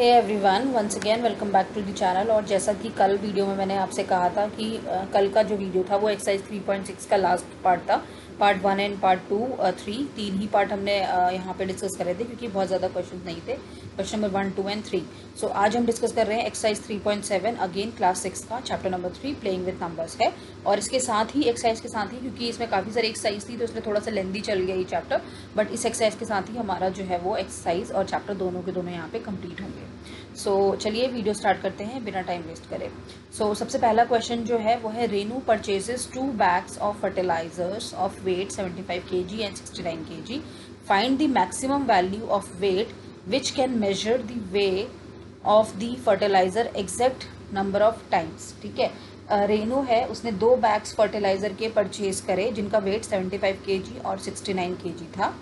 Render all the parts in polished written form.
Hey everyone, once again welcome back to the channel. और जैसा कि कल वीडियो में मैंने आपसे कहा था कि कल का जो वीडियो था वो एक्सरसाइज 3.6 का लास्ट पार्ट था। पार्ट 1 एंड पार्ट 2 3 तीन ही पार्ट हमने यहाँ पे डिस्कस करे थे क्योंकि बहुत ज़्यादा क्वेश्चन नहीं थे, क्वेश्चन नंबर 1, 2 एंड 3। सो आज हम डिस्कस कर रहे हैं एक्सरसाइज 3.7 अगेन क्लास 6 का chapter number 3 playing with numbers है। और इसके साथ ही एक्सरसाइज के साथ ही, क्योंकि इसमें काफ़ी सारी एक्सरसाइज थी तो इसलिए थोड़ा सा लेंदी चल गया ये चैप्टर, बट इस एक्सरसाइज के साथ ही हमारा जो है वो एक्सरसाइज और चैप्टर दोनों के दोनों यहाँ पे कंप्लीट होंगे। सो चलिए वीडियो स्टार्ट करते हैं बिना टाइम वेस्ट करे। सबसे पहला क्वेश्चन जो है वो है Renu purchases 2 bags of fertilisers of weight 75 kg and 69 kg। Find the maximum value of weight which can measure the way of the fertiliser exact number of times. ठीक है, रेनू है, उसने 2 bags फर्टिलाइजर के परचेज करे जिनका वेट 75 kg और 69 kg था।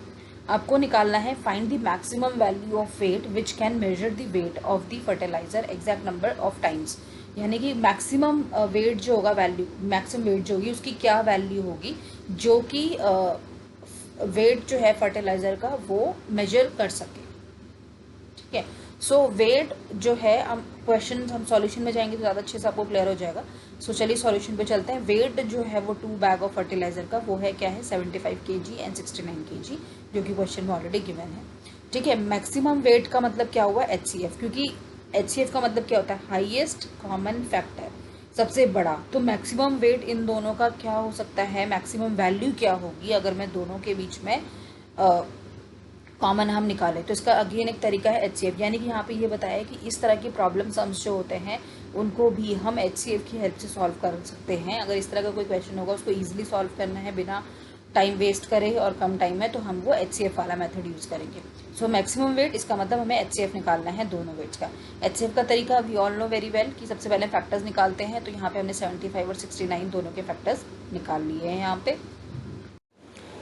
आपको निकालना है find the maximum value of weight which can measure the weight of the fertiliser exact number of times. यानी कि मैक्सिमम वेट जो होगा, वैल्यू मैक्सिमम वेट जो होगी उसकी क्या वैल्यू होगी जो कि वेट जो है फर्टिलाइजर का वो मेजर कर सके। ठीक है, वेट जो है, हम क्वेश्चन हम सॉल्यूशन में जाएंगे तो ज़्यादा अच्छे से आपको क्लियर हो जाएगा। चलिए सॉल्यूशन पे चलते हैं। वेट जो है वो 2 बैग ऑफ फर्टिलाइजर का वो है क्या है 75 kg एंड 69 kg, जो कि क्वेश्चन में ऑलरेडी गिवन है। ठीक है, मैक्सिमम वेट का मतलब क्या हुआ HCF, क्योंकि HCF का मतलब क्या होता है हाईएस्ट कॉमन फैक्टर, सबसे बड़ा। तो मैक्सिमम वेट इन दोनों का क्या हो सकता है, मैक्सिमम वैल्यू क्या होगी अगर मैं दोनों के बीच में कॉमन हम निकालें। तो इसका अगेन एक तरीका है HCF, यानी कि यहाँ पे ये बताया है कि इस तरह की प्रॉब्लम सम्स जो होते हैं उनको भी हम HCF की हेल्प से सॉल्व कर सकते हैं। अगर इस तरह का कोई क्वेश्चन होगा उसको ईजिली सॉल्व करना है बिना टाइम वेस्ट करे और कम टाइम में, तो हम वो HCF वाला मेथड यूज़ करेंगे। मैक्सिमम वेट, इसका मतलब हमें HCF निकालना है दोनों वेट्स का। HCF का तरीका we all know very well कि सबसे पहले फैक्टर्स निकालते हैं। तो यहाँ पे हमने 75 और 69 दोनों के फैक्टर्स निकाल लिए हैं। यहाँ पे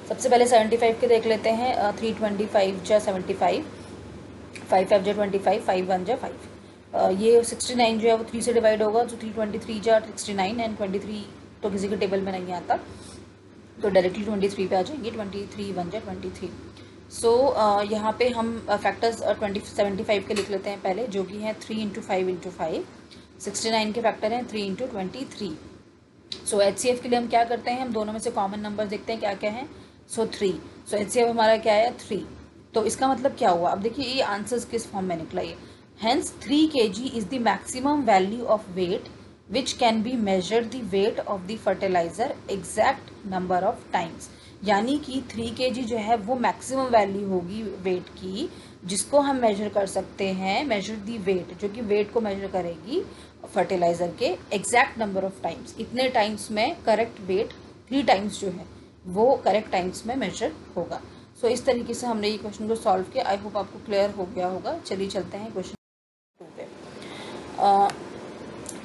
सबसे पहले 75 के देख लेते हैं। 325 जा 75, 5 5 जा 25, 5 1 जा 5। ये 69 जो है वो 3 से डिवाइड होगा, जो 323 जा 69 एंड 23 तो किसी के टेबल में नहीं आता, तो डायरेक्टली 23 पे आ जाएंगे। 23 1 जा 23। यहाँ पे हम फैक्टर्स 75 के लिख लेते हैं पहले, जो कि हैं 3 × 5 × 5। 69 के फैक्टर हैं 3 × 23। HCF के लिए हम क्या करते हैं, हम दोनों में से कॉमन नंबर देखते हैं क्या क्या है। 3। HCF हमारा क्या है 3। तो इसका मतलब क्या हुआ, अब देखिए ये आंसर्स किस फॉर्म में निकला ये। Hence 3 kg is the maximum value of weight which can be measure the weight of the fertiliser exact number of times. यानी कि 3 kg जो है वो मैक्सिमम वैल्यू होगी वेट की जिसको हम मेजर कर सकते हैं, मेजर दी वेट, जो कि वेट को मेजर करेगी फर्टिलाइजर के एग्जैक्ट नंबर ऑफ टाइम्स। इतने टाइम्स में करेक्ट वेट 3 टाइम्स जो है वो करेक्ट टाइम्स में मेजर होगा। इस तरीके से हमने ये क्वेश्चन को सॉल्व किया। आई होप आपको क्लियर हो गया होगा। चलिए चलते हैं क्वेश्चन 2 पे।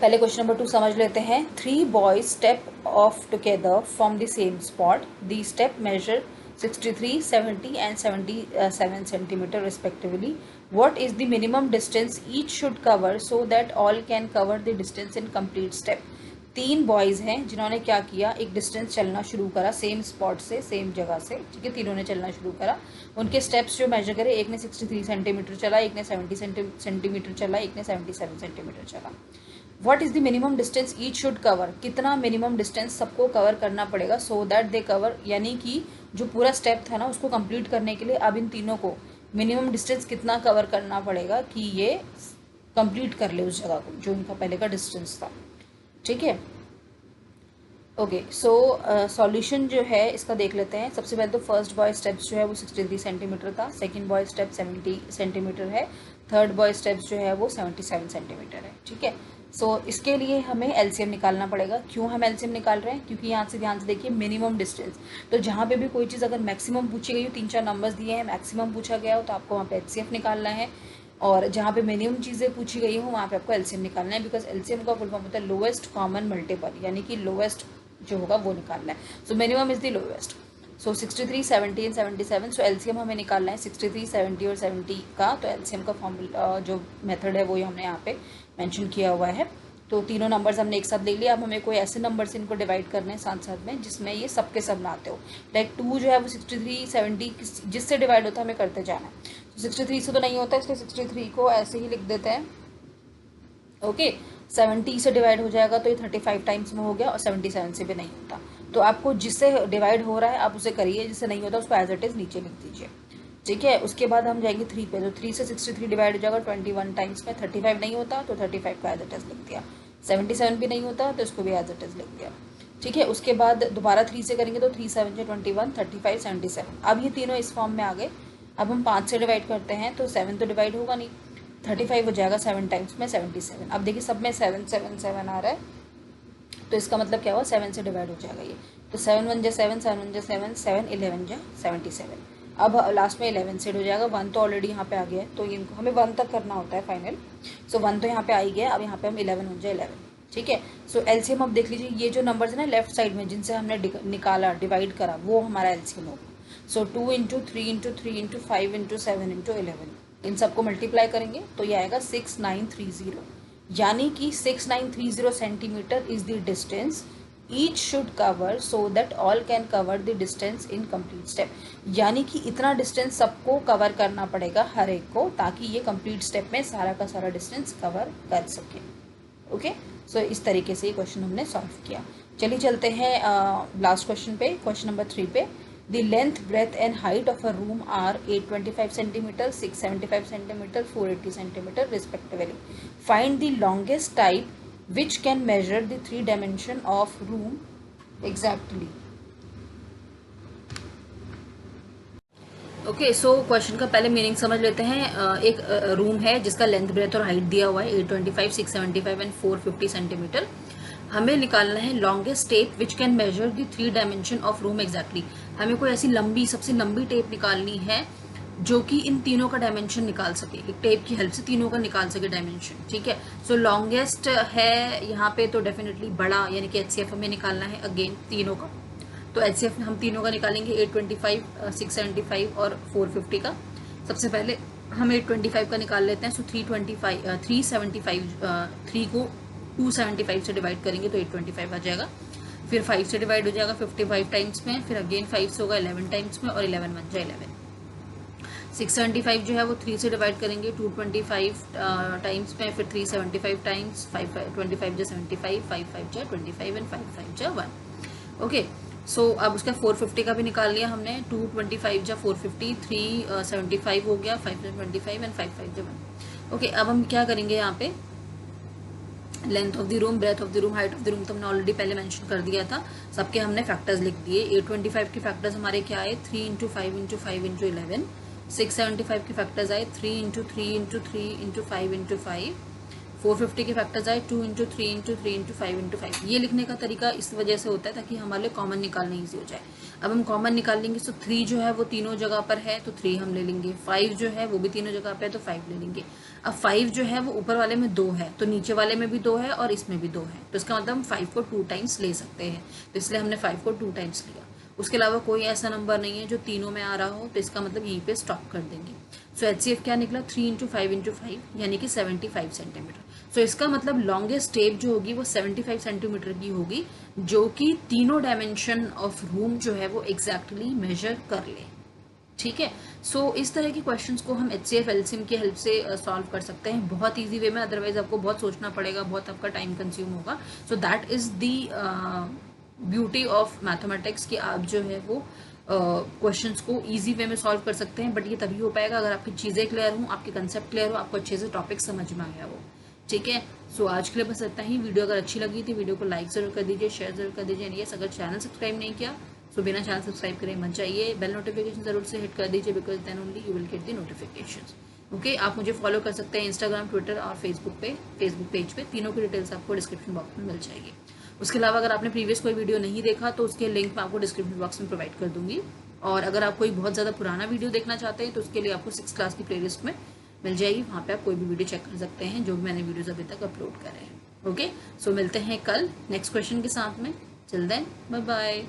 पहले क्वेश्चन नंबर 2 समझ लेते हैं। 3 boys step off together from the same spot. The step measure 63, 70 and 77 centimeter respectively. What is the minimum distance each should cover so that all can cover the distance in complete step? 3 boys हैं जिन्होंने क्या किया, एक distance चलना शुरू करा same spot से, same जगह से। ठीक है, तीनों ने चलना शुरू करा। उनके स्टेप्स जो मेजर करे, एक ने 63 सेंटीमीटर चला, एक ने 70 सेंटीमीटर चला, एक ने 77 सेंटीमीटर चला। What is the minimum distance each should cover, कितना मिनिमम डिस्टेंस सबको कवर करना पड़ेगा सो दैट दे कवर, यानी कि जो पूरा स्टेप था ना उसको कंप्लीट करने के लिए अब इन तीनों को मिनिमम डिस्टेंस कितना कवर करना पड़ेगा कि ये कंप्लीट कर ले उस जगह को जो इनका पहले का डिस्टेंस था। ठीक है, ओके। सॉल्यूशन जो है इसका देख लेते हैं। सबसे पहले तो फर्स्ट बॉय स्टेप्स जो है वो 63 सेंटीमीटर था, सेकंड बॉय स्टेप 70 सेंटीमीटर है, थर्ड बॉय स्टेप्स जो है वो 77 सेंटीमीटर है। ठीक है, इसके लिए हमें एलसीएम निकालना पड़ेगा। क्यों हम एलसीएम निकाल रहे हैं, क्योंकि यहाँ से ध्यान से देखिए मिनिमम डिस्टेंस, तो जहाँ पे भी कोई चीज़ अगर मैक्सिमम पूछी गई हो, 3-4 नंबर्स दिए हैं, मैक्सिमम पूछा गया हो तो आपको वहाँ पे एचसीएफ निकालना है, और जहाँ पे मिनिमम चीज़ें पूछी गई हो वहाँ पे आपको एलसीएम निकालना है, बिकॉज एलसीएम का फुल फॉर्म होता है लोएस्ट कॉमन मल्टीपल, यानी कि लोएस्ट जो होगा वो निकालना है। Minimum is the lowest. 63, 70 and 77। LCM हमें निकालना है 63, 70 और 70 का। तो एलसीएम का फॉर्मूला जो मेथड है वो हमने यहाँ पे मेंशन किया हुआ है। तो तीनों नंबर्स हमने एक साथ ले लिया। अब हमें कोई ऐसे नंबर से इनको डिवाइड करने हैं साथ साथ में जिसमें ये सबके सब ना आते हो। लाइक 2 जो है वो 63, 70 जिससे डिवाइड होता है हमें करते जाना है। 63 से तो नहीं होता, इसलिए 63 को ऐसे ही लिख देते हैं। ओके, 70 से डिवाइड हो जाएगा तो ये 35 टाइम्स में हो गया, और 77 से भी नहीं होता। तो आपको जिससे डिवाइड हो रहा है आप उसे करिए, जिससे नहीं होता उसको एज इट इज़ नीचे लिख दीजिए। ठीक है, उसके बाद हम जाएंगे 3 पे। तो 3 से 63 डिवाइड हो जाएगा 21 टाइम्स में। 35 नहीं होता तो 35 को एज इट इज़ लिख दिया। 77 भी नहीं होता तो इसको भी एज इट इज़ लिख दिया। ठीक है, उसके बाद दोबारा 3 से करेंगे तो 3 7 से 21, 35, 77। अब ये तीनों इस फॉर्म में आ गए। अब हम 5 से डिवाइड करते हैं तो 7 तो डिवाइड होगा नहीं, 35 हो जाएगा 7 टाइम्स में 77। अब देखिए सब में 7 7 7 आ रहा है, तो इसका मतलब क्या हुआ, 7 से डिवाइड हो जाएगा ये। तो 7 1 जा 7, 7 1 जा 7, 7 11 जा 77। अब लास्ट में 11 सेट हो जाएगा। 1 तो ऑलरेडी यहाँ पे आ गया है, तो इनको हमें 1 तक करना होता है फाइनल। सो 1 तो यहाँ पे आ ही गया। अब यहाँ पे हम 11 1 जा 11। ठीक है, सो एलसीएम अब देख लीजिए, ये जो नंबर्स है ना लेफ्ट साइड में जिनसे हमने निकाला डिवाइड करा, वो हमारा एलसीएम होगा। सो 2 into 3 into 3 into 5 into 7 into 11, इन सबको मल्टीप्लाई करेंगे तो ये आएगा 6930। यानी कि 6930 centimetre is the distance each should cover so that all can cover the distance in complete step. यानी कि इतना डिस्टेंस सबको कवर करना पड़ेगा हर एक को, ताकि ये कंप्लीट स्टेप में सारा का सारा डिस्टेंस कवर कर सके। ओके, सो इस तरीके से ये क्वेश्चन हमने सॉल्व किया। चलिए चलते हैं लास्ट क्वेश्चन पे, क्वेश्चन नंबर 3 पे। The length, breadth and height of a room are 825 centimeter, 675 centimeter, 480 centimeter respectively. Find the longest type which can measure the 3 dimension of room exactly. Okay, so question का पहले meaning समझ लेते हैं। एक room है जिसका length, breath और height दिया हुआ है 825, 675 एंड 450 सेंटीमीटर। हमें निकालना है longest tape which can measure the 3 dimension of room exactly. हमें कोई ऐसी लंबी, सबसे लंबी टेप निकालनी है जो कि इन तीनों का डायमेंशन निकाल सके, एक टेप की हेल्प से तीनों का निकाल सके डायमेंशन। ठीक है, सो लॉन्गेस्ट है यहाँ पे तो डेफिनेटली बड़ा, यानी कि एचसीएफ हमें निकालना है अगेन तीनों का। तो एचसीएफ हम तीनों का निकालेंगे 825, 675 और 450 का। सबसे पहले हम 825 का निकाल लेते हैं। सो 375 3 को 275 से डिवाइड करेंगे तो 825 आ जाएगा। फिर 5 से डिवाइड हो जाएगा 55 टाइम्स में, फिर अगेन 5 से होगा 11 टाइम्स में, और 11 1 जा 11। 675 जो है वो 3 से डिवाइड करेंगे 225 टाइम्स में, फिर 375 टाइम्स, 25 जा 75, 5 जा 25 एंड 5 जा 1। ओके, सो अब उसका 450 का भी निकाल लिया हमने। 225 जा 450, 375 हो गया, 5 जा 25 एंड 5 जा 1। ओके, अब हम क्या करेंगे यहाँ पे, length of the room, breadth of the room, height of the room तो हमने ऑलरेडी पहले मेंशन कर दिया था। सबके हमने फैक्टर्स लिख दिए। 825 के फैक्टर्स हमारे क्या आए, 3 इंटू 5 इंटू 5 इंटू 11। 675 के फैक्टर्स आए 3 इंटू 3 इंटू 3 इंटू 5 इंटू 5। 450 के फैक्टर्स आए 2 इंटू 3 इंटू 3 इंटू 5 इंटू 5। ये लिखने का तरीका इस वजह से होता है ताकि हमारे लिए कॉमन निकालना ईजी हो जाए। अब हम कॉमन निकाल लेंगे, तो 3 जो है वो तीनों जगह पर है तो 3 हम ले लेंगे। 5 जो है वो भी तीनों जगह पर है तो 5 ले लेंगे। अब 5 जो है वो ऊपर वाले में 2 है तो नीचे वाले में भी 2 है और इसमें भी 2 है, तो इसका मतलब हम 5 को 2 टाइम्स ले सकते हैं, तो इसलिए हमने 5 को 2 टाइम्स लिया। उसके अलावा कोई ऐसा नंबर नहीं है जो तीनों में आ रहा हो, तो इसका मतलब यहीं पे स्टॉप कर देंगे। सो एचसीएफ क्या निकला, 3 इंटू 5 इंटू 5 यानी कि 75 सेंटीमीटर। सो इसका मतलब लॉन्गेस्ट टेप जो होगी वो 75 सेंटीमीटर की होगी, जो कि तीनों डायमेंशन ऑफ रूम जो है वो एग्जैक्टली मेजर कर ले। ठीक है, सो इस तरह के क्वेश्चंस को हम एचसीएफ एलसीएम की हेल्प से सॉल्व कर सकते हैं बहुत इजी वे में। अदरवाइज आपको बहुत सोचना पड़ेगा, बहुत आपका टाइम कंज्यूम होगा। So that is the beauty of mathematics कि आप जो है वो क्वेश्चंस को इजी वे में सॉल्व कर सकते हैं। बट ये तभी हो पाएगा अगर आपकी चीज़ें क्लियर हो, आपके कंसेप्ट क्लियर हो, आपको अच्छे से टॉपिक समझ में आया हो। ठीक है, सो आज के लिए बस इतना ही। वीडियो अगर अच्छी लगी थी वीडियो को लाइक जरूर कर दीजिए, शेयर जरूर कर दीजिए। यस, अगर चैनल सब्सक्राइब नहीं किया सो बिना चैनल सब्सक्राइब करे मत जाइए, बेल नोटिफिकेशन जरूर से हिट कर दीजिए, because then only you will get the notification. Okay, आप मुझे फॉलो कर सकते हैं इंस्टाग्राम, ट्विटर और फेसबुक पेज पे। तीनों की डिटेल्स आपको डिस्क्रिप्शन बॉक्स में मिल जाएगी। उसके अलावा अगर आपने प्रीवियस कोई वीडियो नहीं देखा तो उसके लिंक मैं आपको डिस्क्रिप्शन बॉक्स में प्रोवाइड कर दूंगी। और अगर आप कोई बहुत ज़्यादा पुराना वीडियो देखना चाहते हैं तो उसके लिए आपको 6th क्लास की प्लेलिस्ट में मिल जाएगी, वहाँ पे आप कोई भी वीडियो चेक कर सकते हैं जो भी मैंने वीडियोज अभी तक अपलोड करे हैं। ओके, सो मिलते हैं कल नेक्स्ट क्वेश्चन के साथ में। Till then bye bye.